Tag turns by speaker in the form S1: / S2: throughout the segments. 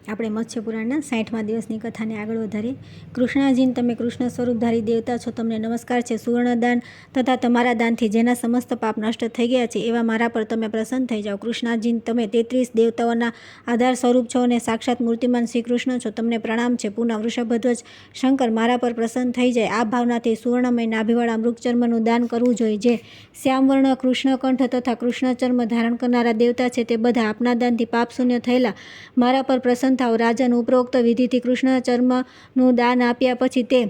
S1: આપણે મત્સ્ય પુરાણના 60મા દિવસની કથાને આગળ વધારીએ. કૃષ્ણાજીન, તમે કૃષ્ણ સ્વરૂપધારી દેવતા છો, તમને નમસ્કાર છે. સુવર્ણદાન તથા તમારા દાનથી જેના સમસ્ત પાપ નષ્ટ થઈ ગયા છે એવા મારા પર તમે પ્રસન્ન થઈ જાઓ. કૃષ્ણાજીન, તમે 33 દેવતાઓના આધાર સ્વરૂપ છો અને સાક્ષાત મૂર્તિમાન શ્રી કૃષ્ણ છો, તમને પ્રણામ છે. પુનઃ વૃષભધ્વજ શંકર, મારા પર પ્રસન્ન થઈ જાય. આ ભાવનાથી સુવર્ણમય નાભીવાળા મૃગચર્મનું દાન કરવું જોઈએ. જે શ્યામવર્ણ કૃષ્ણકંઠ તથા કૃષ્ણચર્મ ધારણ કરનારા દેવતા છે તે બધા આપના દાનથી પાપશૂન્ય થયેલા મારા પર પ્રસન્ન થાવ. રાજન, ઉપરોક્ત વિધિથી કૃષ્ણ ચર્મનું દાન આપ્યા પછી તે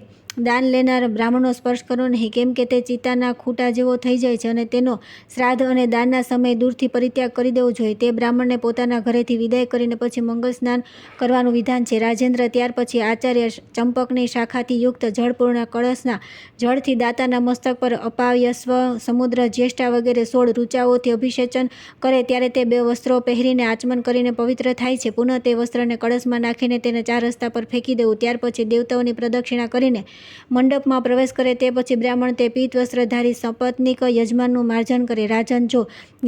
S1: દાન લેનાર બ્રાહ્મણનો સ્પર્શ કરો નહીં, કેમ કે તે ચિતાના ખૂટા જેવો થઈ જાય છે અને તેનો શ્રાદ્ધ અને દાનના સમયે દૂરથી પરિત્યાગ કરી દેવો જોઈએ. તે બ્રાહ્મણને પોતાના ઘરેથી વિદાય કરીને પછી મંગળ સ્નાન કરવાનું વિધાન છે. રાજેન્દ્ર, ત્યાર પછી આચાર્ય ચંપકની શાખાથી યુક્ત જળપૂર્ણ કળશના જળથી દાતાના મસ્તક પર અપાયસ્વ, સમુદ્ર, જ્યેષ્ઠા વગેરે 16 ઋચાઓથી અભિષેચન કરે ત્યારે તે 2 વસ્ત્રો પહેરીને આચમન કરીને પવિત્ર થાય છે. પુનઃ તે વસ્ત્રને કળશમાં નાખીને તેને 4 રસ્તા પર ફેંકી દેવું. ત્યાર પછી દેવતાઓની પ્રદક્ષિણા કરીને મંડપમાં પ્રવેશ કરે. તે પછી બ્રાહ્મણ તે પીત વસ્ત્રધારી સપત્નીક યજમાનનું માર્જન કરે. રાજન, જો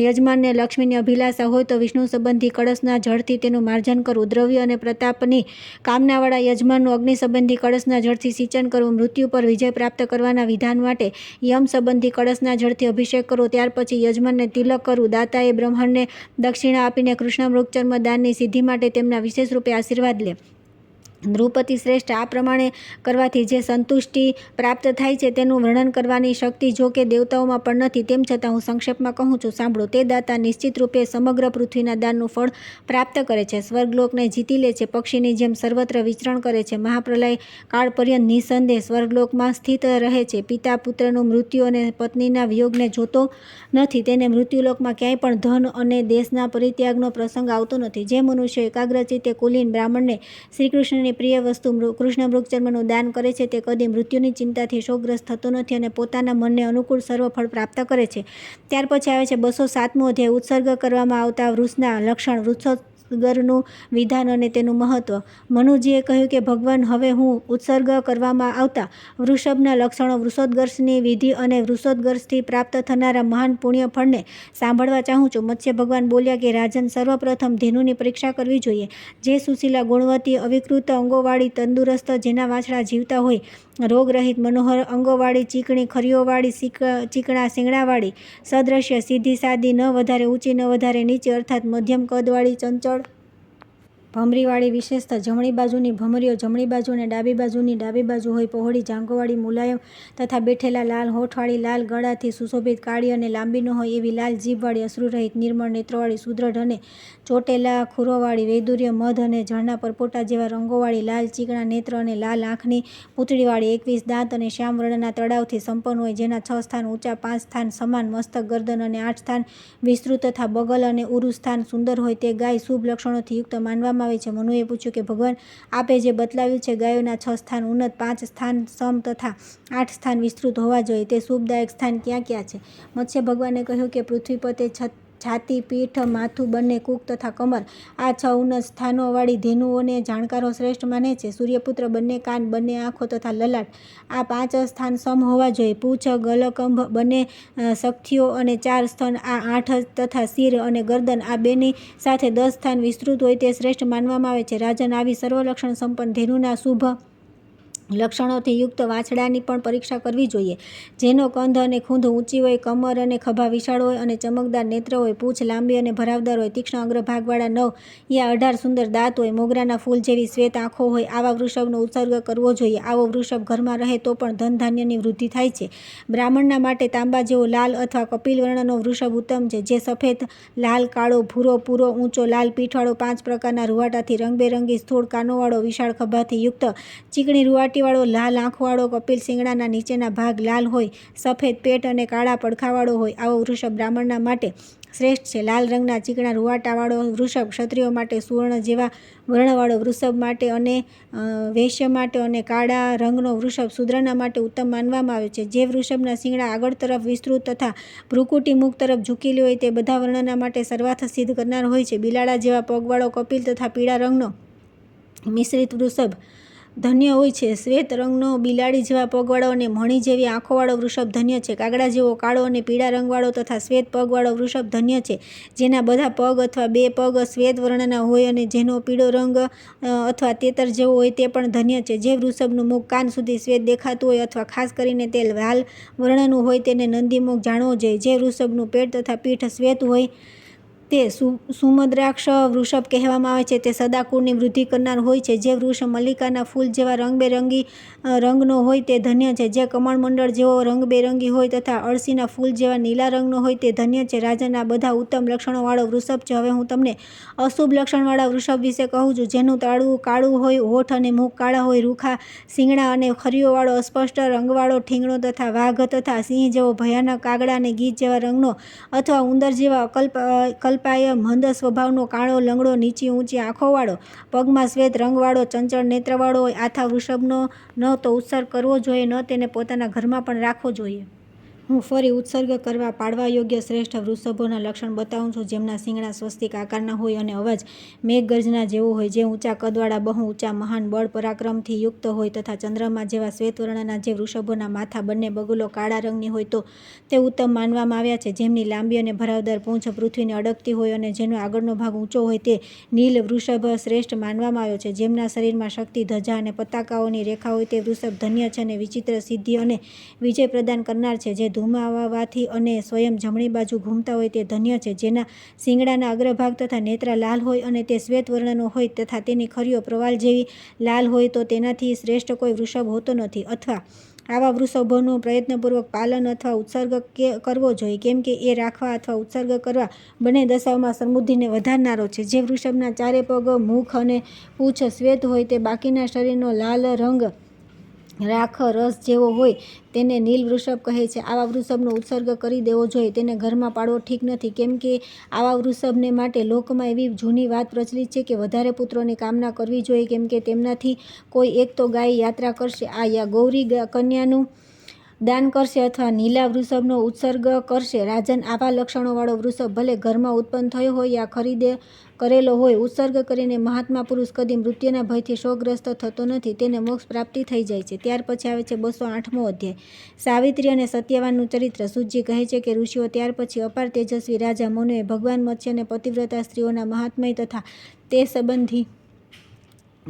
S1: યજમાનને લક્ષ્મીની અભિલાષા હોય તો વિષ્ણુ સંબંધી કળશના જળથી તેનું માર્જન કરવું. દ્રવ્ય અને પ્રતાપની કામનાવાળા યજમાનનું અગ્નિ સંબંધી કળશના જળથી સિંચન કરવું. મૃત્યુ પર વિજય પ્રાપ્ત કરવાના વિધાન માટે યમ સંબંધી કળશના જળથી અભિષેક કરવો. ત્યાર પછી યજમાનને તિલક કરવું. દાતાએ બ્રાહ્મણને દક્ષિણા આપીને કૃષ્ણ મૃગચર્મ દાનની સિદ્ધિ માટે તેમના વિશેષ રૂપે આશીર્વાદ લે. નૃપતિ શ્રેષ્ઠ, આ પ્રમાણે કરવાથી જે સંતુષ્ટિ પ્રાપ્ત થાય છે તેનું વર્ણન કરવાની શક્તિ જો કે દેવતાઓમાં પણ નથી. તેમ છતાં હું સંક્ષેપમાં કહું છું, સાંભળો. તે દાતા નિશ્ચિત રૂપે સમગ્ર પૃથ્વીના દાનનું ફળ પ્રાપ્ત કરે છે, સ્વર્ગલોકને જીતી લે છે, પક્ષીની જેમ સર્વત્ર વિચરણ કરે છે, મહાપ્રલય કાળ પર્યંત નિઃસંદેહ સ્વર્ગલોકમાં સ્થિત રહે છે, પિતા પુત્રનું મૃત્યુ અને પત્નીના વિયોગને જોતો નથી, તેને મૃત્યુલોકમાં ક્યાંય પણ ધન અને દેશના પરિત્યાગનો પ્રસંગ આવતો નથી. જે મનુષ્ય એકાગ્રચિત્તે કુલીન બ્રાહ્મણને શ્રીકૃષ્ણની પ્રિય વસ્તુ કૃષ્ણ મૃગચર્મનું દાન કરે છે તે કદી મૃત્યુની ચિંતાથી શોકગ્રસ્ત થતો નથી અને પોતાના મનને અનુકૂળ સર્વ ફળ પ્રાપ્ત કરે છે. ત્યાર પછી આવે છે 207મો અધ્યાય. ઉત્સર્ગ કરવામાં આવતા વૃષના લક્ષણ, વૃષોત્સર્ગનું વિધાન અને તેનું મહત્વ. મનુજીએ કહ્યું કે ભગવાન, હવે હું ઉત્સર્ગ કરવામાં આવતા વૃષભના લક્ષણો, વૃષોદ્ગર્ષની વિધિ અને વૃષોદ્ગર્ષથી પ્રાપ્ત થનારા મહાન પુણ્ય ફળને સાંભળવા ચાહું છું. મત્સ્ય ભગવાન બોલ્યા કે રાજન, સર્વપ્રથમ ધેનુની પરીક્ષા કરવી જોઈએ. જે સુશીલા, ગુણવતી, અવિકૃત અંગોવાળી, તંદુરસ્ત, જેના વાછડા જીવતા હોય, રોગરહિત, મનોહર અંગોવાળી, ચીકણી ખરીઓવાળી, ચીકણા શિંગડાવાળી, સદ્રશ્ય, સીધી સાદી, ન વધારે ઊંચી ન વધારે નીચી, અર્થાત મધ્યમ કદવાળી, ચંચળ ભમરીવાળી, વિશેષતઃ જમણી બાજુની ભમરીઓ જમણી બાજુ અને ડાબી બાજુની ડાબી બાજુ હોય, પહોળી જાંઘોવાળી, મુલાયમ તથા બેઠેલા, લાલ હોઠવાળી, લાલ ગળાથી સુશોભિત, કાળી અને લાંબી ન હોય એવી લાલ જીભવાળી, અશ્રુરહિત, નિર્મળ નેત્રોવાળી, સુદૃઢ અને ચોટેલા ખુરોવાળી, વૈદુર્ય, મધ અને જળના પરપોટા જેવા રંગોવાળી, લાલ ચીકણા નેત્ર અને લાલ આંખની પૂંછડીવાળી, 21 દાંત અને શ્યામ વર્ણના તળાવથી સંપન્ન હોય, જેના 6 સ્થાન ઊંચા, 5 સ્થાન સમાન, મસ્તક, ગરદન અને 8 સ્થાન વિસ્તૃત તથા બગલ અને ઉરુ સ્થાન સુંદર હોય, તે ગાય શુભ લક્ષણોથી યુક્ત માનવામાં આવે છે. મનુએ પૂછ્યું કે ભગવાન, આપે જે બતલાવ્યું છે ગાયોના 6 સ્થાન ઉન્નત, 5 સ્થાન સમ તથા 8 સ્થાન વિસ્તૃત હોવા જોઈએ, તે શુભદાયક સ્થાન ક્યાં ક્યાં છે? મત્સ્ય ભગવાને કહ્યું કે પૃથ્વી પર તે છાતી, પીઠ, માથું, બંને કુક તથા કમર, આ 6 ઉન્નત સ્થાનોવાળી ધેનુઓને જાણકારો શ્રેષ્ઠ માને છે. સૂર્યપુત્ર, બંને કાન, બંને આંખો તથા લલાટ, આ 5 સ્થાન સમ હોવા જોઈએ. પૂંછ, ગલકંભ, બંને સખ્તીઓ અને 4 સ્તન, આ 8 તથા શિર અને ગરદન, આ બેની સાથે 10 સ્થાન વિસ્તૃત હોય તે શ્રેષ્ઠ માનવામાં આવે છે. રાજન, આવી સર્વલક્ષણ સંપન્ન ધેનુના શુભ લક્ષણોથી યુક્ત વાછડાની પણ પરીક્ષા કરવી જોઈએ. જેનો કંધ અને ખૂંધ ઊંચી હોય, કમર અને ખભા વિશાળ હોય અને ચમકદાર નેત્ર હોય, પૂંછ લાંબી અને ભરાવદાર હોય, તીક્ષ્ણ અગ્રભાગવાળા 9 યા 18 સુંદર દાંત હોય, મોગરાના ફૂલ જેવી શ્વેત આંખો હોય, આવા વૃષભનો ઉત્સર્ગ કરવો જોઈએ. આવો વૃષભ ઘરમાં રહે તો પણ ધન ધાન્યની વૃદ્ધિ થાય છે. બ્રાહ્મણના માટે તાંબા જેવો લાલ અથવા કપિલ વર્ણનો વૃષભ ઉત્તમ છે, જે સફેદ, લાલ, કાળો, ભૂરો, પૂરો, ઊંચો, લાલ પીઠવાળો, 5 પ્રકારના રૂવાટાથી રંગબેરંગી સ્થૂળ કાનોવાળો, વિશાળ ખભાથી યુક્ત, ચીકણી રૂવાટી વાળો, લાલ આંખવાળો, કપિલ શિંગડાના નીચેના ભાગ લાલ હોય, સફેદ પેટ અને કાળા પડખાવાળો હોય, આવો વૃષભ બ્રાહ્મણના માટે શ્રેષ્ઠ છે. લાલ રંગના ચીકણા રૂવાટાવાળો વૃષભ ક્ષત્રિયો માટે, સુવર્ણ જેવા વર્ણવાળો વૃષભ માટે અને વૈશ્ય માટે અને કાળા રંગનો વૃષભ શૂદ્રના માટે ઉત્તમ માનવામાં આવે છે. જે વૃષભના શિંગડા આગળ તરફ વિસ્તૃત તથા ભ્રુકુટી મુખ તરફ ઝૂકેલી હોય તે બધા વર્ણના માટે સર્વાર્થ સિદ્ધ કરનાર હોય છે. બિલાડા જેવા પગવાળો કપિલ તથા પીળા રંગનો મિશ્રિત વૃષભ ધન્ય હોય છે. શ્વેત રંગનો બિલાડી જેવા પગવાળો અને મણી જેવી આંખોવાળો વૃષભ ધન્ય છે. કાગડા જેવો કાળો અને પીળા રંગવાળો તથા શ્વેત પગવાળો વૃષભ ધન્ય છે. જેના બધા પગ અથવા બે પગ શ્વેત વર્ણના હોય અને જેનો પીળો રંગ અથવા તેતર જેવો હોય તે પણ ધન્ય છે. જે વૃષભનું મુખ કાન સુધી શ્વેત દેખાતું હોય અથવા ખાસ કરીને તે લાલ વર્ણનું હોય તેને નંદીમુખ જાણવો જોઈએ. જે વૃષભનું પેટ તથા પીઠ શ્વેત હોય તે સુમદ્રાક્ષ વૃષભ કહેવામાં આવે છે. તે સદાકુળની વૃદ્ધિ કરનાર હોય છે. જે વૃક્ષ મલ્લિકાના ફૂલ જેવા રંગબેરંગી રંગનો હોય તે ધન્ય છે. જે કમળમંડળ જેવો રંગબેરંગી હોય તથા અળસીના ફૂલ જેવા નીલા રંગનો હોય તે ધન્ય છે. રાજન, આ બધા ઉત્તમ લક્ષણોવાળો વૃષભ છે. હવે હું તમને અશુભ લક્ષણવાળા વૃષભ વિશે કહું છું. જેનું તાળું કાળું હોય, હોઠ અને મુખ કાળા હોય, રૂખા શીંગડા અને ખરીઓવાળો અસ્પષ્ટ રંગવાળો ઠીંગણો તથા વાઘ તથા સિંહ જેવો ભયાનક, કાગડા અને ગીધ જેવા રંગનો અથવા ઉંદર જેવા કલ્પાય મંદ સ્વભાવનો, કાળો, લંગડો, નીચી ઊંચી આંખોવાળો, પગમાં શ્વેત રંગવાળો, ચંચળ નેત્રવાળો હોય. આથા વૃષભનો ન તો ઉત્સર્ગ કરવો જોઈએ, ન તેને પોતાના ઘરમાં પણ રાખવો જોઈએ. હું ફરી ઉત્સર્ગ કરવા પાડવા યોગ્ય શ્રેષ્ઠ વૃષભોના લક્ષણ બતાવું છું. જેમના શીંગડા સ્વસ્તિક આકારના હોય અને અવાજ મેઘગર્જના જેવો હોય. જે ઊંચા કદવાળા, બહુ ઊંચા, મહાન બળ પરાક્રમથી યુક્ત હોય તથા ચંદ્રમા જેવા શ્વેત વર્ણના. જે વૃષભોના માથા બંને બગુલો કાળા રંગની હોય તો તે ઉત્તમ માનવામાં આવ્યા છે. જેમની લાંબી અને ભરાવદાર પૂંછ પૃથ્વીને અડકતી હોય અને જેનો આગળનો ભાગ ઊંચો હોય તે નીલ વૃષભ શ્રેષ્ઠ માનવામાં આવ્યો છે. જેમના શરીરમાં શક્તિ, ધજા અને પતાકાઓની રેખા હોય તે વૃષભ ધન્ય છે અને વિચિત્ર સિદ્ધિ અને વિજય પ્રદાન કરનાર છે. જે ધુમાવાથી અને સ્વયં જમણી બાજુ ઘૂમતા હોય તે ધન્ય છે. જેના શીંગડાના અગ્રભાગ તથા નેત્ર લાલ હોય અને તે શ્વેત વર્ણનો હોય તથા તેની ખરીઓ પ્રવાલ જેવી લાલ હોય તો તેનાથી શ્રેષ્ઠ કોઈ વૃષભ હોતો નથી. અથવા આવા વૃષભોનું પ્રયત્નપૂર્વક પાલન અથવા ઉત્સર્ગ કરવો જોઈએ, કેમ કે એ રાખવા અથવા ઉત્સર્ગ કરવા બંને દશાઓમાં સમૃદ્ધિને વધારનારો છે. જે વૃષભના ચારે પગ, મુખ અને પૂંછ શ્વેત હોય તે બાકીના શરીરનો લાલ રંગ રાખ રસ જેવો હોય તેને નીલ વૃષભ કહે છે. આવા વૃષભનો ઉત્સર્ગ કરી દેવો જોઈએ. તેને ઘરમાં પાળવો ઠીક નથી, કેમ કે આવા વૃષભને માટે લોકમાં એવી જૂની વાત પ્રચલિત છે કે વધારે પુત્રોની કામના કરવી જોઈએ, કેમ કે તેમનાથી કોઈ એક તો ગાય યાત્રા કરશે, આ ગૌરી કન્યાનું દાન કરશે અથવા નીલા વૃષભનો ઉત્સર્ગ કરશે. રાજન, આવા લક્ષણોવાળો વૃષભ ભલે ઘરમાં ઉત્પન્ન થયો હોય યા ખરીદે કરેલો હોય, ઉત્સર્ગ કરીને મહાત્મા પુરુષ કદી મૃત્યુના ભયથી શોકગ્રસ્ત થતો નથી. તેને મોક્ષ પ્રાપ્તિ થઈ જાય છે. ત્યાર પછી આવે છે 208મો અધ્યાય, સાવિત્રી અને સત્યવાનનું ચરિત્ર. સૂતજી કહે છે કે ઋષિઓ ત્યાર પછી અપાર તેજસ્વી રાજા મનુએ ભગવાન મત્સ્ય અને પતિવ્રતા સ્ત્રીઓના મહાત્મય તથા તે સંબંધી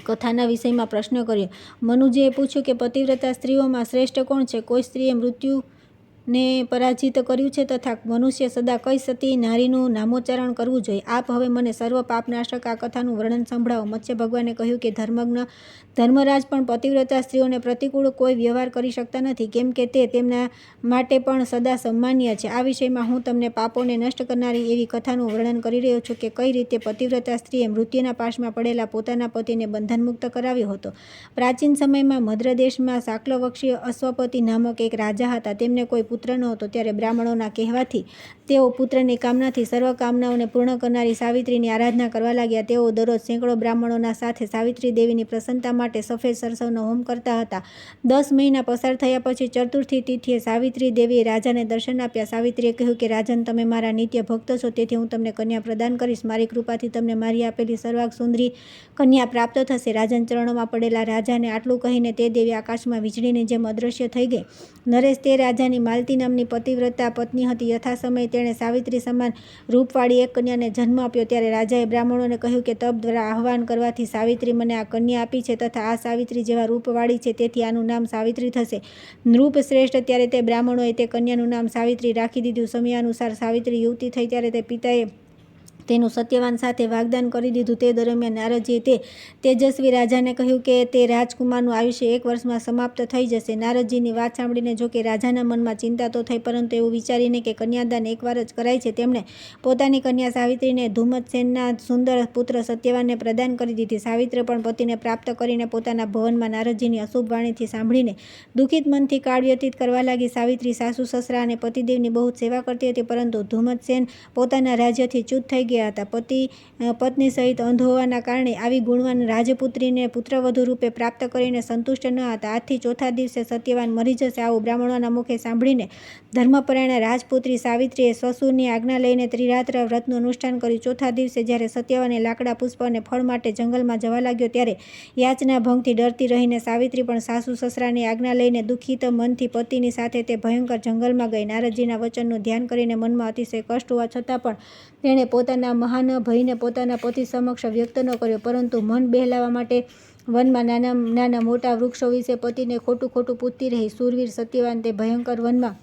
S1: કથાના વિષયમાં પ્રશ્ન કર્યો. મનુજીએ પૂછ્યું કે પતિવ્રતા સ્ત્રીઓમાં શ્રેષ્ઠ કોણ છે? કોઈ સ્ત્રીએ મૃત્યુને પરાજિત કર્યું છે તથા મનુષ્ય સદા કઈ સતી નારીનું નામોચ્ચારણ કરવું જોઈએ? આપ હવે મને સર્વ પાપનાશક આ કથાનું વર્ણન સંભળાવો. મત્સ્ય ભગવાને કહ્યું કે ધર્મજ્ઞ ધર્મરાજ પણ પતિવ્રતા સ્ત્રીઓને પ્રતિકૂળ કોઈ વ્યવહાર કરી શકતા નથી, કેમ કે તે તેમના માટે પણ સદા સન્માનીય છે. આ વિષયમાં હું તમને પાપોને નષ્ટ કરનારી એવી કથાનું વર્ણન કરી રહ્યો છું કે કઈ રીતે પતિવ્રતા સ્ત્રીએ મૃત્યુના પાશમાં પડેલા પોતાના પતિને બંધનમુક્ત કરાવ્યો હતો. પ્રાચીન સમયમાં મદ્ર દેશમાં શાક્લવંશી અશ્વપતિ નામક એક રાજા હતા. તેમને કોઈ પુત્ર ન હતો. ત્યારે બ્રાહ્મણોના કહેવાથી તેઓ પુત્રની કામનાથી સર્વ કામનાઓને પૂર્ણ કરનારી સાવિત્રીની આરાધના કરવા લાગ્યા. તેઓ દરરોજ સેંકડો બ્રાહ્મણોના સાથે સાવિત્રી દેવીની પ્રસન્નતા માટે સફેદ સરસવનો હોમ કરતા હતા. 10 મહિના પસાર થયા પછી ચતુર્થી તિથિએ સાવિત્રી દેવીએ રાજાને દર્શન આપ્યા. સાવિત્રીએ કહ્યું કે રાજન, તમે મારા નિત્ય ભક્ત છો, તેથી હું તમને કન્યા પ્રદાન કરીશ. મારી કૃપાથી તમને મારી આપેલી સર્વાંગ સુંદરી કન્યા પ્રાપ્ત થશે. રાજન ચરણોમાં પડેલા રાજાને આટલું કહીને તે દેવી આકાશમાં વીજળીની જેમ અદૃશ્ય થઈ ગઈ. નરેશ તે રાજાની માલતી નામની પતિવ્રતા પત્ની હતી. યથાસમયે તેણે સાવિત્રી સમાન રૂપવાળી એક કન્યાને જન્મ આપ્યો. ત્યારે રાજાએ બ્રાહ્મણોને કહ્યું કે તપ દ્વારા આહ્વાન કરવાથી સાવિત્રી મને આ કન્યા આપી છે તથા આ સાવિત્રી જેવા રૂપવાળી છે, તેથી આનું નામ સાવિત્રી થશે. નૃપ શ્રેષ્ઠ, ત્યારે તે બ્રાહ્મણોએ તે કન્યાનું નામ સાવિત્રી રાખી દીધું. સમયાનુસાર સાવિત્રી યુવતી થઈ ત્યારે તે પિતાએ તેનું સત્યવાન સાથે વાગ્દાન કરી દીધું. તે દરમિયાન નારદજીએ તે તેજસ્વી રાજાને કહ્યું કે તે રાજકુમારનું આયુષ્ય 1 વર્ષમાં સમાપ્ત થઈ જશે. નારદજીની વાત સાંભળીને જો કે રાજાના મનમાં ચિંતા તો થઈ, પરંતુ એવું વિચારીને કે કન્યાદાન એકવાર જ કરાય છે, તેમણે પોતાની કન્યા સાવિત્રીને ધુમ્મતસેનના સુંદર પુત્ર સત્યવાનને પ્રદાન કરી દીધી. સાવિત્રી પણ પતિને પ્રાપ્ત કરીને પોતાના ભવનમાં નારદજીની અશુભ વાણીથી સાંભળીને દુઃખિત મનથી કાળ વ્યતીત કરવા લાગી. સાવિત્રી સાસુ સસરા અને પતિદેવની બહુ સેવા કરતી હતી, પરંતુ ધુમ્મતસેન પોતાના રાજ્યથી ચ્યુત થઈ ગયા. ગયા હતા. પત્ની સહિત અંધ હોવાના કારણે આવી ગુણવાન રાજપુત્રીને પુત્રવધુ રૂપે પ્રાપ્ત કરીને સંતુષ્ટ ન હતા. આજથી ચોથા દિવસે સત્યવાન મરી જશે આવું બ્રાહ્મણોના મુખે સાંભળીને ધર્મપરાયણ રાજપુત્રી સાવિત્રીએ સસુરની આજ્ઞા લઈને ત્રિરાત્ર વ્રતનું અનુષ્ઠાન કર્યું. ચોથા દિવસે જ્યારે સત્યવાને લાકડા, પુષ્પ અને ફળ માટે જંગલમાં જવા લાગ્યો ત્યારે યાચના ભંગથી ડરતી રહીને સાવિત્રી પણ સાસુ સસરાની આજ્ઞા લઈને દુઃખિત મનથી પતિની સાથે તે ભયંકર જંગલમાં ગઈ. નારદજીના વચનનું ધ્યાન કરીને મનમાં અતિશય કષ્ટ હોવા છતાં પણ તેણે પોતાના મહાન ભયને પોતાના પતિ સમક્ષ વ્યક્ત ન કર્યો, પરંતુ મન બહેલાવવા માટે વનમાં નાના મોટા વૃક્ષો વિશે પતિને ખોટું પૂછતી રહી. શૂરવીર સત્યવાન તે ભયંકર વનમાં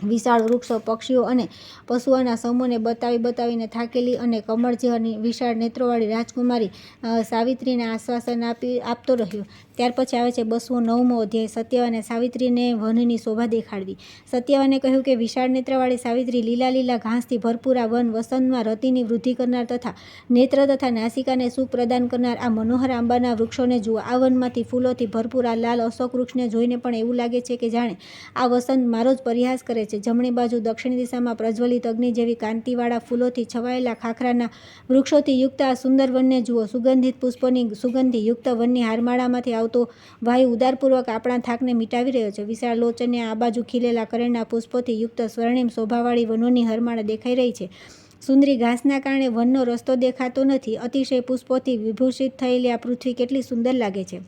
S1: વિશાળ વૃક્ષો, પક્ષીઓ અને પશુઓના સમૂહને બતાવીને થાકેલી અને કમળ જેવા વિશાળ નેત્રોવાળી રાજકુમારી સાવિત્રીને આશ્વાસન આપતો રહ્યો. ત્યાર પછી આવે છે 209મો અધ્યાય. સત્યવાને સાવિત્રીને વનની શોભા દેખાડવી. સત્યવાને કહ્યું કે વિશાળ નેત્રવાળી સાવિત્રી લીલા ઘાસથી ભરપૂર આ વન, વસંતમાં રતિની વૃદ્ધિ કરનાર તથા નેત્ર તથા નાસિકાને સુખ પ્રદાન કરનાર આ મનોહર આંબાના વૃક્ષોને જુઓ. આ વનમાંથી ફૂલોથી ભરપૂર આ લાલ અશોક વૃક્ષને જોઈને પણ એવું લાગે છે કે જાણે આ વસંત મારો જ પરિહાસ કરે છે. જમણી બાજુ દક્ષિણ દિશામાં પ્રજ્વલિત અગ્નિ જેવી કાંતિવાળા ફૂલોથી છવાયેલા ખાખરાના વૃક્ષોથી યુક્ત આ સુંદર વનને જુઓ. સુગંધિત પુષ્પોની સુગંધથી યુક્ત વનની હારમાળામાંથી આવતો વાયુ ઉદારપૂર્વક આપણા થાકને મિટાવી રહ્યો છે. વિશાળ લોચને આ બાજુ ખીલેલા કરેણના પુષ્પોથી યુક્ત સ્વર્ણિમ શોભાવાળી વનોની હારમાળા દેખાઈ રહી છે. સુંદરી ઘાસના કારણે વનનો રસ્તો દેખાતો નથી. અતિશય પુષ્પોથી વિભૂષિત થયેલી આ પૃથ્વી કેટલી સુંદર લાગે છે.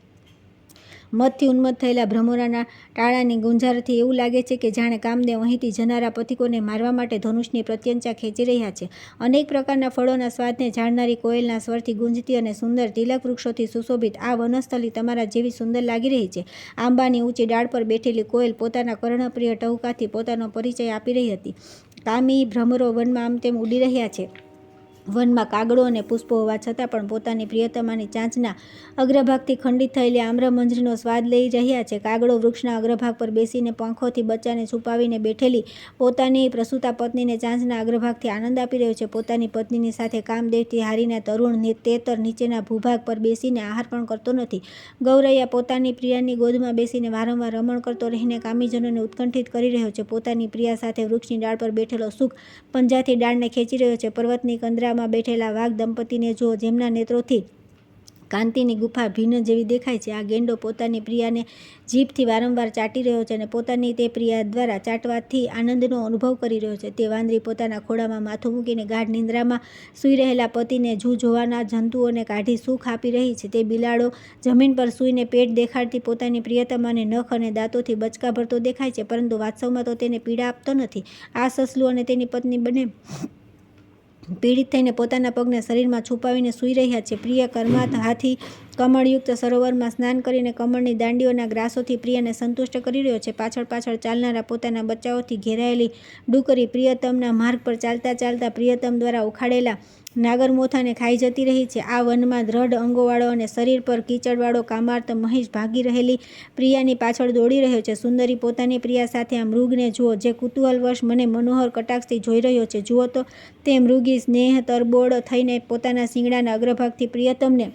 S1: મદથી ઉન્મત્ત થયેલા ભ્રમરોના ટાળાની ગુંજારથી એવું લાગે છે કે જાણે કામદેવ અહીંથી જનારા પથિકોને મારવા માટે ધનુષની પ્રત્યંચા ખેંચી રહ્યા છે. અનેક પ્રકારના ફળોના સ્વાદને જાણનારી કોયલના સ્વરથી ગુંજતી અને સુંદર તિલક વૃક્ષોથી સુશોભિત આ વનસ્થલી તમારા જેવી સુંદર લાગી રહી છે. આંબાની ઊંચી ડાળ પર બેઠેલી કોયલ પોતાના કર્ણપ્રિય ટહુકાથી પોતાનો પરિચય આપી રહી હતી. કામી ભ્રમરો વનમાં આમ તેમ ઉડી રહ્યા છે. વનમાં કાગડો અને પુષ્પો હોવા છતાં પણ પોતાની પ્રિયતમાની ચાંચના અગ્રભાગથી ખંડિત થયેલી આમ્રમંજરીનો સ્વાદ લઈ રહ્યા છે. કાગડો વૃક્ષના અગ્રભાગ પર બેસીને પાંખોથી બચ્ચાને છુપાવીને બેઠેલી પોતાની પ્રસૂતા પત્નીને ચાંચના અગ્રભાગથી આનંદ આપી રહ્યો છે. પોતાની પત્નીની સાથે કામદેવથી હારીને તરુણ તેતર નીચેના ભૂભાગ પર બેસીને આહાર પણ કરતો નથી. ગૌરૈયા પોતાની પ્રિયાની ગોદમાં બેસીને વારંવાર રમણ કરતો રહીને કામીજનોને ઉત્કંઠિત કરી રહ્યો છે. પોતાની પ્રિયા સાથે વૃક્ષની ડાળ પર બેઠેલો સુખ પંજાથી ડાળને ખેંચી રહ્યો છે. પર્વતની કંદરા બેઠેલા વાઘ દંપતીને જુઓ, જેમના નેત્રોથી કાંતિની ગુફા ભીન જેવી દેખાય છે. આ ગેંડો પોતાની પ્રિયાને જીભથી વારંવાર ચાટી રહ્યો છે અને પોતાની તે પ્રિયા દ્વારા ચાટવાથી આનંદનો અનુભવ કરી રહ્યો છે. તે વાંદરી પોતાના ખોળામાં માથું મૂકીને ગાઢ નિંદ્રામાં સૂઈ રહેલા પતિને જોવાના જંતુઓને કાઢી સુખ આપી રહી છે. તે બિલાડો જમીન પર સૂઈને પેટ દેખાડતી પોતાની પ્રિયતમાને નખ અને દાંતોથી બચકા ભરતો દેખાય છે, પરંતુ વાસ્તવમાં તો તેને પીડા આપતો નથી. આ સસલું અને તેની પત્ની બંને પીડિત થઈને પોતાના પગને શરીરમાં છુપાવીને સૂઈ રહ્યા છે. પ્રિય કર્માત હાથી કમળયુક્ત સરોવરમાં સ્નાન કરીને કમળની દાંડીઓના ગ્રાસોથી પ્રિયને સંતુષ્ટ કરી રહ્યો છે. પાછળ ચાલનારા પોતાના બચ્ચાઓથી ઘેરાયેલી ડુકરી પ્રિયતમના માર્ગ પર ચાલતા પ્રિયતમ દ્વારા ઉખાડેલા નાગરમોથાને ખાઈ જતી રહી છે. આ વનમાં દ્રઢ અંગોવાળો અને શરીર પર કીચડવાળો કામાર્ત મહિષ ભાગી રહેલી પ્રિયાની પાછળ દોડી રહ્યો છે. સુંદરી પોતાની પ્રિયા સાથે આ મૃગને જુઓ, જે કુતૂહલવશ મને મનોહર કટાક્ષથી જોઈ રહ્યો છે. જુઓ તો તે મૃગી સ્નેહ તરબોળ થઈને પોતાના શિંગડાના અગ્રભાગથી પ્રિયતમને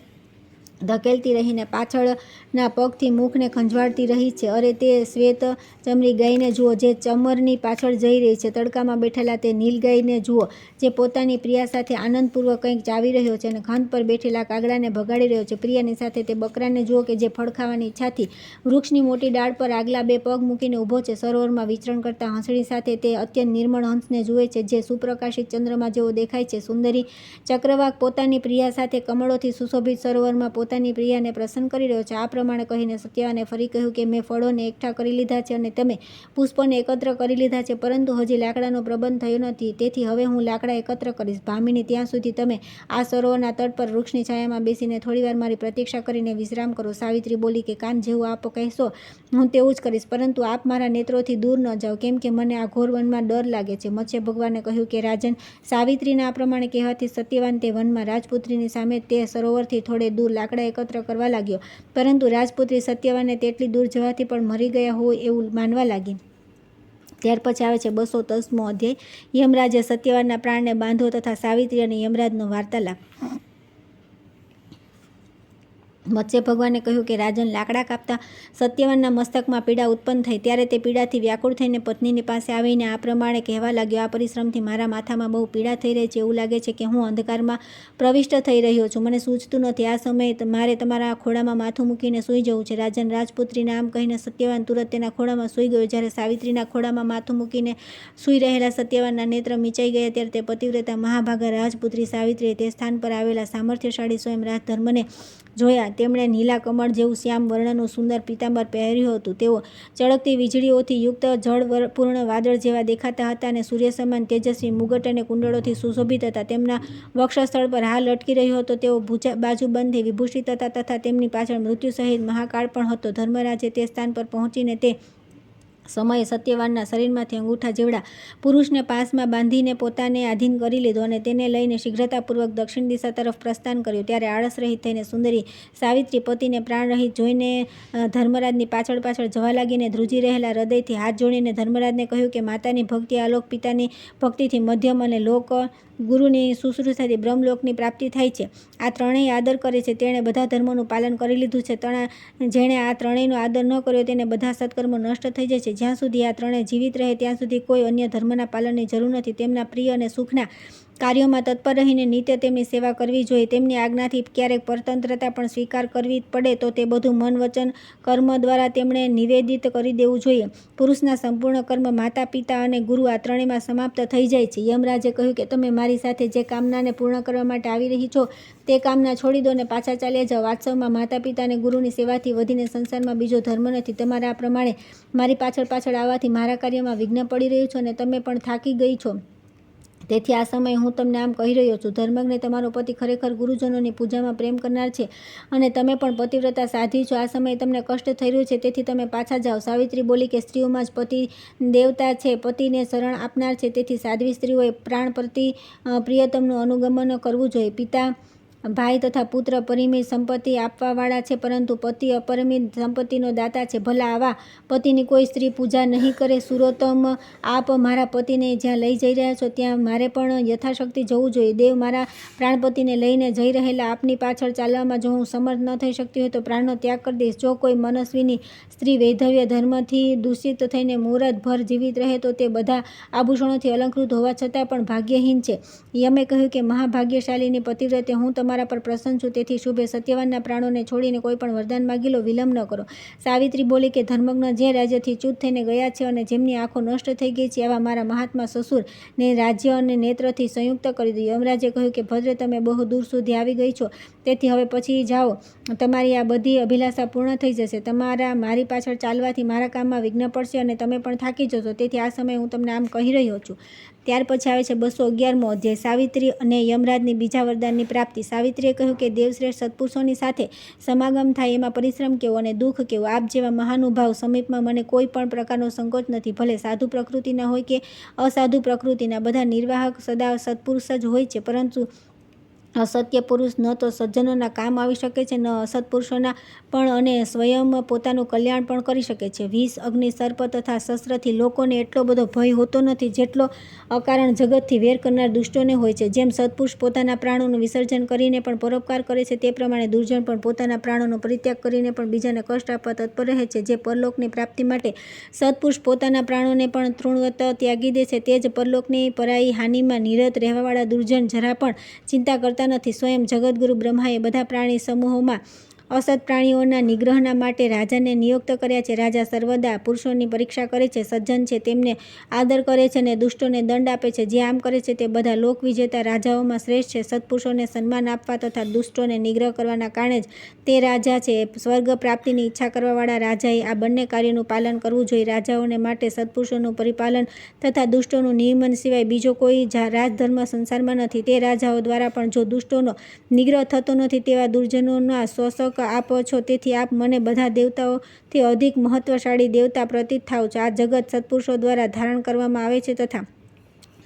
S1: ધકેલતી રહીને પાછળના પગથી મુખને ખંજવાળતી રહી છે. અરે તે શ્વેત ચમરી ગાયને જુઓ, જે ચમરની પાછળ જઈ રહી છે. તડકામાં બેઠેલા તે નીલગાયને જુઓ, જે પોતાની પ્રિયા સાથે આનંદપૂર્વક કંઈક ચાવી રહ્યો છે અને ખંત પર બેઠેલા કાગડાને ભગાડી રહ્યો છે. પ્રિયાની સાથે તે બકરાને જુઓ કે જે ફળ ખાવાની ઈચ્છાથી વૃક્ષની મોટી ડાળ પર આગલા બે પગ મૂકીને ઊભો છે. સરોવરમાં વિચરણ કરતા હંસડી સાથે તે અત્યંત નિર્મળ હંસને જુએ છે, જે સુપ્રકાશિત ચંદ્રમા જેવો દેખાય છે. સુંદરી ચક્રવાક પોતાની પ્રિયા સાથે કમળોથી સુશોભિત સરોવરમાં પોતાની પ્રિયાને પ્રસન્ન કરી રહ્યો છે. આ પ્રમાણે કહીને સત્યવાને ફરી કહ્યું કે મેં ફળોને એકઠા કરી લીધા છે અને તમે પુષ્પોને એકત્ર કરી લીધા છે, પરંતુ હજી લાકડાનો પ્રબંધ થયો નથી. તેથી હવે હું લાકડા એકત્ર કરીશ. ભામિની, ત્યાં સુધી તમે આ સરોવરના તટ પર વૃક્ષની છાયામાં બેસીને થોડીવાર મારી પ્રતીક્ષા કરીને વિશ્રામ કરો. સાવિત્રી બોલી કે કાન જેવું આપ કહેશો હું તેવું જ કરીશ, પરંતુ આપ મારા નેત્રોથી દૂર ન જાઓ, કેમ કે મને આ ઘોર વનમાં ડર લાગે છે. મત્સ્ય ભગવાને કહ્યું કે રાજન, સાવિત્રીના આ પ્રમાણે કહેવાથી સત્યવાન તે વનમાં રાજપુત્રીની સામે તે સરોવરથી થોડે દૂર લાકડા એકત્ર કરવા લાગ્યો, પરંતુ રાજપુત્રી સત્યવાનને તેટલી દૂર જવાથી પણ મરી ગયા હોય એવું માનવા લાગી. ત્યાર પછી આવે છે 210મો અધ્યાય. યમરાજે સત્યવાનના પ્રાણને બાંધો તથા સાવિત્રી અને યમરાજનો વાર્તાલાપ. મત્સ્ય ભગવાને કહ્યું કે રાજન, લાકડા કાપતા સત્યવાનના મસ્તકમાં પીડા ઉત્પન્ન થઈ ત્યારે તે પીડાથી વ્યાકુળ થઈને પત્નીની પાસે આવીને આ પ્રમાણે કહેવા લાગ્યો, આ પરિશ્રમથી મારા માથામાં બહુ પીડા થઈ રહી છે. એવું લાગે છે કે હું અંધકારમાં પ્રવિષ્ટ થઈ રહ્યો છું. મને સૂઝતું નથી. આ સમયે મારે તમારા ખોળામાં માથું મૂકીને સૂઈ જવું છે. રાજન, રાજપુત્રીને આમ કહીને સત્યવાન તુરત તેના ખોળામાં સૂઈ ગયો. જ્યારે સાવિત્રીના ખોળામાં માથું મૂકીને સૂઈ રહેલા સત્યવાનના નેત્ર મીચાઈ ગયા ત્યારે તે પતિવ્રતા મહાભાગા રાજપુત્રી સાવિત્રીએ તે સ્થાન પર આવેલા સામર્થ્યશાળી સ્વયં રાજધર્મને જોયા. તેમણે નીલા કમળ જેવું શ્યામ વર્ણનું સુંદર પીતાંબર પહેર્યું હતું. તેઓ ચળકતી વીજળીઓથી યુક્ત જળપૂર્ણ વાદળ જેવા દેખાતા હતા અને સૂર્ય સમાન તેજસ્વી મુગટ અને કુંડળોથી સુશોભિત હતા. તેમના વક્ષસ્થળ પર હાર લટકી રહ્યો હતો. તેઓ બાજુબંધથી વિભૂષિત હતા તથા તેમની પાછળ મૃત્યુ સહિત મહાકાળ પણ હતો. ધર્મરાજે તે સ્થાન પર પહોંચીને તે સમયે સત્યવાનના શરીરમાંથી અંગૂઠા જેવડા પુરુષને પાસમાં બાંધીને પોતાને આધીન કરી લીધો અને તેને લઈને શીઘ્રતાપૂર્વક દક્ષિણ દિશા તરફ પ્રસ્થાન કર્યું. ત્યારે આળસ રહિત થઈને સુંદરી સાવિત્રી પતિને પ્રાણરહિત જોઈને ધર્મરાજની પાછળ પાછળ જવા લાગીને ધ્રુજી રહેલા હૃદયથી હાથ જોડીને ધર્મરાજને કહ્યું કે માતાની ભક્તિ આલોક, પિતાની ભક્તિથી મધ્યમ અને લોક ગુરુની શુશ્રૂષાથી બ્રહ્મલોકની પ્રાપ્તિ થાય છે. આ ત્રણેય આદર કરે છે તેણે બધા ધર્મોનું પાલન કરી લીધું છે. જેણે આ ત્રણેયનો આદર ન કર્યો તેને બધા સત્કર્મો નષ્ટ થઈ જાય છે. જ્યાં સુધી આ ત્રણેય જીવિત રહે ત્યાં સુધી કોઈ અન્ય ધર્મના પાલનની જરૂર નથી. તેમના પ્રિય અને સુખના કાર્યોમાં તત્પર રહીને નિત્ય તેમની સેવા કરવી જોઈએ. તેમની આજ્ઞાથી ક્યારેક પરતંત્રતા પણ સ્વીકાર કરવી પડે તો તે બધું મન, વચન, કર્મ દ્વારા તેમણે નિવેદિત કરી દેવું જોઈએ. પુરુષના સંપૂર્ણ કર્મ માતા, પિતા અને ગુરુ આ ત્રણેયમાં સમાપ્ત થઈ જાય છે. યમરાજે કહ્યું કે તમે મારી સાથે જે કામનાને પૂર્ણ કરવા માટે આવી રહી છો તે કામના છોડી દો અને પાછા ચાલ્યા જાઓ. વાસ્તવમાં માતા, પિતા અને ગુરુની સેવાથી વધીને સંસારમાં બીજો ધર્મ નથી. તમારા આ પ્રમાણે મારી પાછળ પાછળ આવવાથી મારા કાર્યમાં વિઘ્ન પડી રહ્યું છે અને તમે પણ થાકી ગઈ છો. તેથી આ સમયે હું તમને આમ કહી રહ્યો છું. ધર્મજ્ઞ તમારો પતિ ખરેખર ગુરુજનોની પૂજામાં પ્રેમ કરનાર છે અને તમે પણ પતિવ્રતા સાધ્વી છો. આ સમયે તમને કષ્ટ થઈ રહ્યું છે તેથી તમે પાછા જાઓ. સાવિત્રી બોલી કે સ્ત્રીઓમાં જ પતિ દેવતા છે, પતિને શરણ આપનાર છે. તેથી સાધ્વી સ્ત્રીઓએ પ્રાણ પ્રતિ પ્રિયતમનું અનુગમન કરવું જોઈએ. પિતા, ભાઈ તથા પુત્ર પરિમિત સંપત્તિ આપવાવાળા છે પરંતુ પતિ અપરિમિત સંપત્તિનો દાતા છે. ભલા આવા પતિની કોઈ સ્ત્રી પૂજા નહીં કરે. સુરોત્તમ, આપ મારા પતિને જ્યાં લઈ જઈ રહ્યા છો ત્યાં મારે પણ યથાશક્તિ જવું જોઈએ. દેવ, મારા પ્રાણપતિને લઈને જઈ રહેલા આપની પાછળ ચાલવામાં જો હું સમર્થ ન થઈ શકતી હોય તો પ્રાણનો ત્યાગ કરી દઈશ. જો કોઈ મનસ્વીની સ્ત્રી વૈધવ્ય ધર્મથી દૂષિત થઈને મુહૂર્તભર જીવિત રહે તો તે બધા આભૂષણોથી અલંકૃત હોવા છતાં પણ ભાગ્યહીન છે. યમે કહ્યું કે મહાભાગ્યશાળીની પતિવ્રતે હું તમારા પર પ્રસન્ન છું. તેથી શુભે સત્યવાનના પ્રાણોને છોડીને કોઈ પણ વરદાન માગી લો, વિલંબ ન કરો. સાવિત્રી બોલી કે ધર્મજ્ઞ જે રાજ્યથી ચ્યુત થઈને ગયા છે અને જેમની આંખો નષ્ટ થઈ ગઈ છે એવા મારા મહાત્મા સસુર ને રાજ્ય અને નેત્રથી સંયુક્ત કરી દો. યમરાજે કહ્યું કે ભદ્રે, તમે બહુ દૂર સુધી આવી ગઈ છો તેથી હવે પછી જાઓ. તમારી આ બધી અભિલાષા પૂર્ણ થઈ જશે. તમારા મારી પાછળ ચાલવાથી મારા કામમાં વિઘ્ન પડશે અને તમે પણ થાકી જશો. તેથી આ સમયે હું તમને આમ કહી રહ્યો છું. ત્યાર પછી આવે છે 211મો અધ્યાય, સાવિત્રી અને યમરાજની બીજા વરદાનની પ્રાપ્તિ. સાવિત્રીએ કહ્યું કે દેવશ્રેષ્ઠ સત્પુરુષોની સાથે સમાગમ થાય એમાં પરિશ્રમ કેવો અને દુઃખ કેવું. આપ જેવા મહાનુભાવ સમીપમાં મને કોઈ પણ પ્રકારનો સંકોચ નથી. ભલે સાધુ પ્રકૃતિના હોય કે અસાધુ પ્રકૃતિના, બધા નિર્વાહક સદા સત્પુરુષ જ હોય છે. પરંતુ અસત્ય પુરુષ ન તો સજ્જનોના કામ આવી શકે છે, ન અસત્પુરુષોના પણ, અને સ્વયં પોતાનું કલ્યાણ પણ કરી શકે છે. વિષ, અગ્નિ, સર્પ તથા શસ્ત્રથી લોકોને એટલો બધો ભય હોતો નથી જેટલો અકારણ જગતથી વેર કરનાર દુષ્ટોને હોય છે. જેમ સત્પુરુષ પોતાના પ્રાણોનું વિસર્જન કરીને પણ પરોપકાર કરે છે તે પ્રમાણે દુર્જન પણ પોતાના પ્રાણોનો પરિત્યાગ કરીને પણ બીજાને કષ્ટ આપવા તત્પર રહે છે. જે પરલોકની પ્રાપ્તિ માટે સત્પુરુષ પોતાના પ્રાણોને પણ તૃણવત ત્યાગી દે છે તે જ પરલોકની પરાઈ હાનિમાં નિરત રહેવાવાળા દુર્જન જરા પણ ચિંતા કરતા નથી. સ્વયં જગતગુરુ બ્રહ્માએ બધા પ્રાણી સમૂહોમાં અસત પ્રાણીઓના નિગ્રહના માટે રાજાને નિયુક્ત કર્યા છે. રાજા સર્વદા પુરુષોની પરીક્ષા કરે છે. સજ્જન છે તેમને આદર કરે છે અને દુષ્ટોને દંડ આપે છે. જે આમ કરે છે તે બધા લોક વિજેતા રાજાઓમાં શ્રેષ્ઠ છે. સત્પુરુષોને સન્માન આપવા તથા દુષ્ટોને નિગ્રહ કરવાના કારણે જ તે રાજા છે. સ્વર્ગ પ્રાપ્તિની ઈચ્છા કરવાવાળા રાજાએ આ બંને કાર્યોનું પાલન કરવું જોઈએ. રાજાઓને માટે સત્પુરુષોનું પરિપાલન તથા દુષ્ટોનું નિયમન સિવાય બીજો કોઈ રાજધર્મ સંસારમાં નથી. તે રાજાઓ દ્વારા પણ જો દુષ્ટોનો નિગ્રહ થતો નથી તેવા દુર્જનોના શોષક આપ છો. તેથી આપ મને બધા દેવતાઓથી અધિક મહત્વશાળી દેવતા પ્રતીત થાવ છો. આ જગત સત્પુરુષો દ્વારા ધારણ કરવામાં આવે છે તથા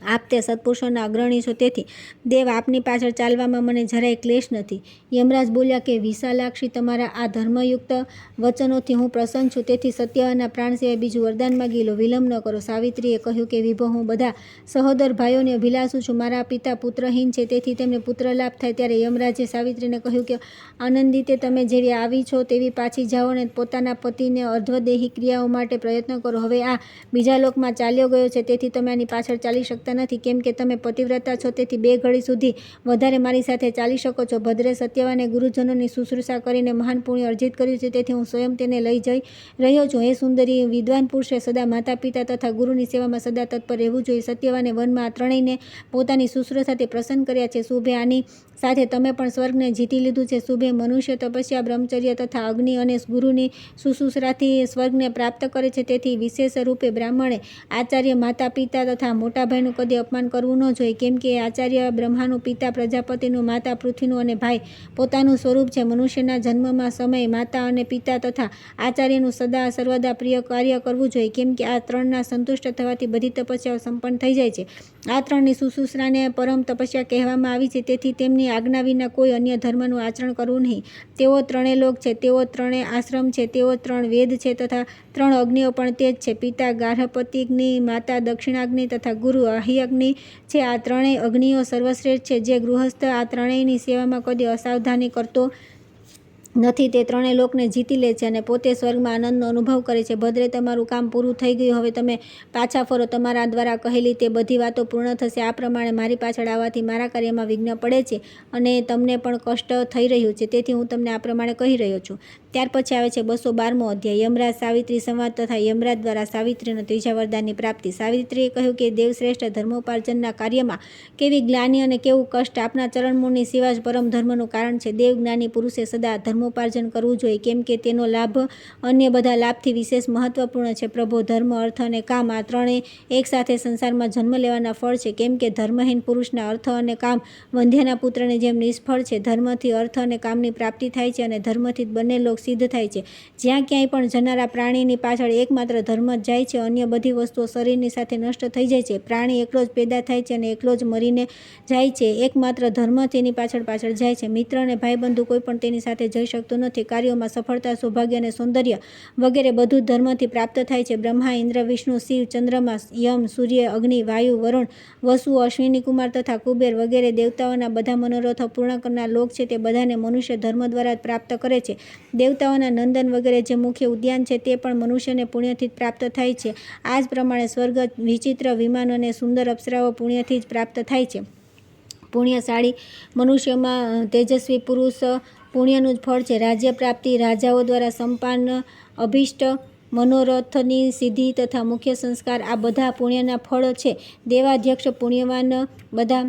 S1: આપ તે સત્પુરુષોના અગ્રણી છો, તેથી દેવ આપની પાછળ ચાલવામાં મને જરાય ક્લેશ નથી. યમરાજ બોલ્યા કે વિશાલાક્ષી, તમારા આ ધર્મયુક્ત વચનોથી હું પ્રસન્ન છું, તેથી સત્યવાનના પ્રાણ સિવાય બીજું વરદાન માગી લો, વિલંબ ન કરો. સાવિત્રીએ કહ્યું કે વિભો, હું બધા સહોદર ભાઈઓને અભિલાષું છું. મારા પિતા પુત્રહીન છે, તેથી તેમને પુત્ર લાભ થાય. ત્યારે યમરાજે સાવિત્રીને કહ્યું કે આનંદિતે, તમે જેવી આવી છો તેવી પાછી જાઓ અને પોતાના પતિને અર્ધદેહી ક્રિયાઓ માટે પ્રયત્ન કરો. હવે આ બીજા લોકમાં ચાલ્યો ગયો છે, તેથી તમે આની પાછળ ચાલી શકતા નથી. કેમ કે તમે પતિવ્રતા છો, તેથી 2 ઘડી સુધી વધારે મારી સાથે ચાલી શકો છો. ભદ્રે સત્યવાને ગુરુજનોની શુશ્રૂષા કરીને મહાન પુણ્ય અર્જિત કર્યું છે, તેથી હું સ્વયં તેને લઈ જઈ રહ્યો છું. હે સુંદરી, વિદ્વાન પુરુષે સદા માતા પિતા તથા ગુરુની સેવામાં સદા તત્પર રહેવું જોઈએ. સત્યવાને વનમાં આ ત્રણેયને પોતાની શુશ્રૂષાથી પ્રસન્ન કર્યા છે. શુભે, આની સાથે તમે પણ સ્વર્ગને જીતી લીધું છે. શુભે, મનુષ્ય તપસ્યા, બ્રહ્મચર્ય તથા અગ્નિ અને ગુરુની શુશ્રૂષાથી સ્વર્ગને પ્રાપ્ત કરે છે. તેથી વિશેષ રૂપે બ્રાહ્મણે આચાર્ય, માતા પિતા તથા મોટા ભાઈનું કદી અપમાન કરવું ન જોઈએ. કેમ કે આચાર્ય બ્રહ્માનું, પિતા પ્રજાપતિનું, માતા પૃથ્વીનું અને ભાઈ પોતાનું સ્વરૂપ છે. મનુષ્યના જન્મમાં સમય માતા અને પિતા તથા આચાર્યનું સદા સર્વદા પ્રિય કાર્ય કરવું જોઈએ. કેમ કે આ ત્રણના સંતુષ્ટ થવાથી બધી તપસ્યાઓ સંપન્ન થઈ જાય છે. આ ત્રણની શુશ્રૂષાને પરમ તપસ્યા કહેવામાં આવી છે. તેથી તેમની આજ્ઞા વિના કોઈ અન્ય ધર્મનું આચરણ કરવું નહીં. તેઓ 3 લોક છે, તેઓ 3 આશ્રમ છે, તેઓ 3 વેદ છે તથા 3 અગ્નિઓ પણ તે જ છે. પિતા ગાર્હપત્યગ્નિ, માતા દક્ષિણાગ્નિ તથા ગુરુ આહ્યગ્નિ છે. આ 3 અગ્નિઓ સર્વશ્રેષ્ઠ છે. જે ગૃહસ્થ આ ત્રણેયની સેવામાં કદી અસાવધાની કરતો નથી, તે 3 લોકને જીતી લે છે અને પોતે સ્વર્ગમાં આનંદનો અનુભવ કરે છે. ભદ્રે, તમારું કામ પૂરું થઈ ગયું. હવે તમે પાછા ફરો. તમારા દ્વારા કહેલી તે બધી વાતો પૂર્ણ થશે. આ પ્રમાણે મારી પાછળ આવવાથી મારા કાર્યમાં વિઘ્ન પડે છે અને તમને પણ કષ્ટ થઈ રહ્યું છે, તેથી હું તમને આ પ્રમાણે કહી રહ્યો છું. ત્યાર પછી આવે છે 212મો અધ્યાય, યમરાજ સાવિત્રી સંવાદ તથા યમરાજ દ્વારા સાવિત્રીનો ત્રીજા વરદાનની પ્રાપ્તિ. સાવિત્રીએ કહ્યું કે દેવશ્રેષ્ઠ, ધર્મોપાર્જનના કાર્યમાં કેવી ગ્લાનિ અને કેવું કષ્ટ! આપના ચરણમૂળની સેવા જ પરમ ધર્મનું કારણ છે. દેવજ્ઞાની પુરુષે સદા ધર્મોપાર્જન કરવું જોઈએ. કેમ કે તેનો લાભ અન્ય બધા લાભથી વિશેષ મહત્વપૂર્ણ છે. પ્રભો, ધર્મ, અર્થ અને કામ આ ત્રણે એક સાથે સંસારમાં જન્મ લેવાના ફળ છે. કેમ કે ધર્મહીન પુરુષના અર્થ અને કામ વંધ્યાના પુત્રની જેમ નિષ્ફળ છે. ધર્મથી અર્થ અને કામની પ્રાપ્તિ થાય છે અને ધર્મથી જ બંને લોક સિદ્ધ થાય છે. જ્યાં ક્યાંય પણ જનારા પ્રાણીની પાછળ એકમાત્ર ધર્મ જ જાય છે. અન્ય બધી વસ્તુઓ શરીરની સાથે નષ્ટ થઈ જાય છે. પ્રાણી એકલો જ પેદા થાય છે અને એકલો જ મરીને જાય છે. એકમાત્ર ધર્મ તેની પાછળ જાય છે. મિત્ર અને ભાઈબંધુ કોઈ પણ તેની સાથે જઈ શકતો નથી. કાર્યોમાં સફળતા, સૌભાગ્ય અને સૌંદર્ય વગેરે બધું જ ધર્મથી પ્રાપ્ત થાય છે. બ્રહ્મા, ઇન્દ્ર, વિષ્ણુ, શિવ, ચંદ્રમા, યમ, સૂર્ય, અગ્નિ, વાયુ, વરુણ, વસુ, અશ્વિની કુમાર તથા કુબેર વગેરે દેવતાઓના બધા મનોરથો પૂર્ણ કરનાર લોક છે. તે બધાને મનુષ્ય ધર્મ દ્વારા જ પ્રાપ્ત કરે છે. દેવતાઓના નંદન વગેરે જે મુખ્ય ઉદ્યાન છે તે પણ મનુષ્યને પુણ્યથી જ પ્રાપ્ત થાય છે. આ જ પ્રમાણે સ્વર્ગ, વિચિત્ર વિમાન અને સુંદર અપ્સરાઓ પુણ્યથી જ પ્રાપ્ત થાય છે. પુણ્યશાળી મનુષ્યમાં તેજસ્વી પુરુષ પુણ્યનું જ ફળ છે. રાજ્ય પ્રાપ્તિ, રાજાઓ દ્વારા સંપન્ન અભિષ્ટ મનોરથની સિદ્ધિ તથા મુખ્ય સંસ્કાર આ બધા પુણ્યના ફળ છે. દેવાધ્યક્ષ પુણ્યવાન બધા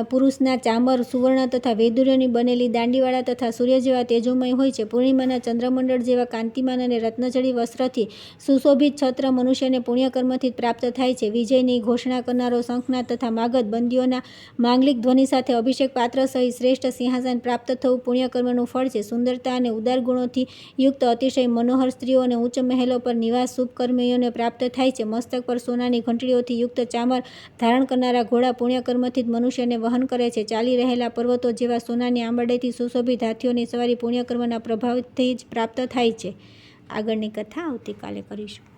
S1: પુરુષના ચામર, સુવર્ણ તથા વેદુર્યોની બનેલી દાંડીવાળા તથા સૂર્ય જેવા તેજોમય હોય છે. પૂર્ણિમાના ચંદ્રમંડળ જેવા કાંતિમાન અને રત્નજડી વસ્ત્રથી સુશોભિત છત્ર મનુષ્યને પુણ્યકર્મથી પ્રાપ્ત થાય છે. વિજયની ઘોષણા કરનારો શંખનાદ તથા માગધ બંદીઓના માંગલિક ધ્વનિ સાથે અભિષેક પાત્ર સહિત શ્રેષ્ઠ સિંહાસન પ્રાપ્ત થવું પુણ્યકર્મનું ફળ છે. સુંદરતા અને ઉદાર ગુણોથી યુક્ત અતિશય મનોહર સ્ત્રીઓ અને ઉચ્ચ મહેલો પર નિવાસ શુભ કર્મીઓને પ્રાપ્ત થાય છે. મસ્તક પર સોનાની ઘંટડીઓથી યુક્ત ચામર ધારણ કરનારા ઘોડા પુણ્યકર્મથી જ મનુષ્યને વહન કરે છે. ચાલી રહેલા પર્વતો જેવા સોનાની આંબરડેથી સુશોભિત હાથીઓની સવારી પુણ્યકર્મના પ્રભાવથી જ પ્રાપ્ત થાય છે. આગળની કથા આવતીકાલે કરીશું.